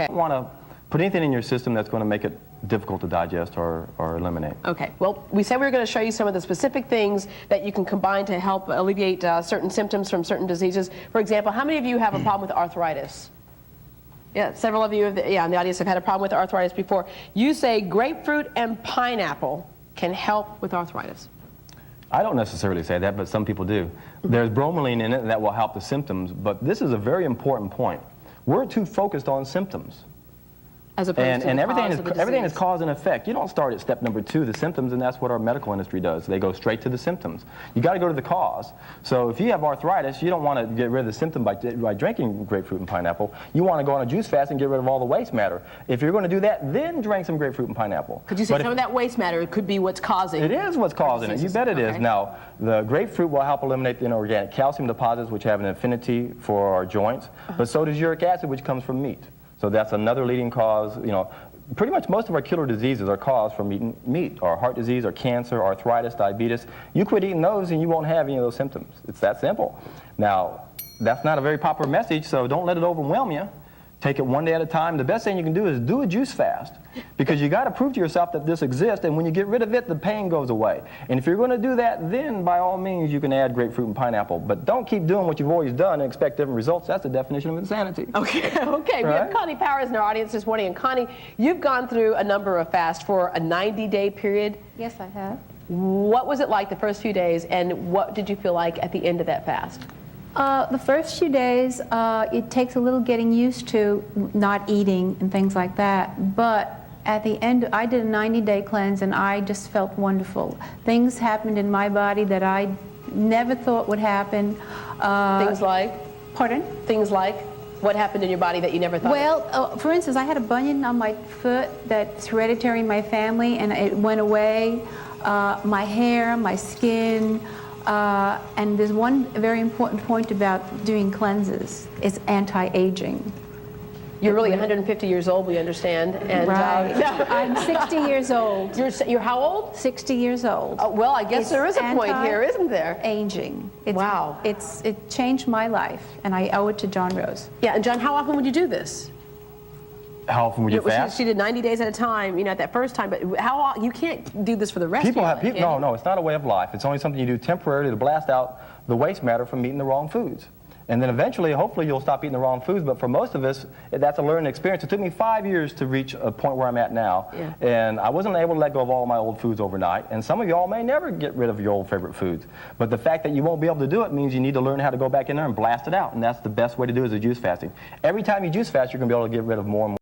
You don't want to put anything in your system that's going to make it difficult to digest or eliminate. Okay. Well, we said we were going to show you some of the specific things that you can combine to help alleviate certain symptoms from certain diseases. For example, how many of you have a problem with arthritis? Yeah, several of you in the audience have had a problem with arthritis before. You say grapefruit and pineapple can help with arthritis. I don't necessarily say that, but some people do. There's bromelain in it that will help the symptoms, but this is a very important point. We're too focused on symptoms. As opposed to everything is cause and effect. You don't start at step number 2, the symptoms, and that's what our medical industry does. They go straight to the symptoms. You got to go to the cause. So if you have arthritis, you don't want to get rid of the symptom by drinking grapefruit and pineapple. You want to go on a juice fast and get rid of all the waste matter. If you're going to do that, then drink some grapefruit and pineapple. Could you say some of that waste matter could be what's causing it? It is what's causing it. You bet it is. Now, the grapefruit will help eliminate the inorganic calcium deposits, which have an affinity for our joints, but so does uric acid, which comes from meat. So that's another leading cause. You know, pretty much most of our killer diseases are caused from eating meat, or heart disease, or cancer, arthritis, diabetes. You quit eating those and you won't have any of those symptoms. It's that simple. Now, that's not a very popular message, so don't let it overwhelm you. Take it one day at a time. The best thing you can do is do a juice fast, because you got to prove to yourself that this exists, and when you get rid of it, the pain goes away. And if you're going to do that, then by all means you can add grapefruit and pineapple. But don't keep doing what you've always done and expect different results. That's the definition of insanity. Okay, okay. We have Connie Powers in our audience this morning. And Connie, you've gone through a number of fasts for a 90-day period. Yes, I have. What was it like the first few days, and what did you feel like at the end of that fast? The first few days, it takes a little getting used to not eating and things like that. But at the end, I did a 90-day cleanse, and I just felt wonderful. Things happened in my body that I never thought would happen. Things like? Pardon? Things like? What happened in your body that you never thought? Well, for instance, I had a bunion on my foot that's hereditary in my family, and it went away. My hair, my skin. And there's one very important point about doing cleanses. It's anti-aging. You're really 150 years old, we understand. And, right. I'm 60 years old. You're how old? 60 years old. Well, I guess there is a point here, isn't there? Aging. Wow. It changed my life, and I owe it to John Rose. Yeah, and John, how often would you do this? How often would you fast? She did 90 days at a time, you know, at that first time, but you can't do this for the rest of your life. No, it's not a way of life. It's only something you do temporarily to blast out the waste matter from eating the wrong foods. And then eventually, hopefully, you'll stop eating the wrong foods, but for most of us, that's a learning experience. It took me 5 years to reach a point where I'm at now, and I wasn't able to let go of all my old foods overnight, and some of y'all may never get rid of your old favorite foods. But the fact that you won't be able to do it means you need to learn how to go back in there and blast it out, and that's the best way to do it, is juice fasting. Every time you juice fast, you're going to be able to get rid of more and more.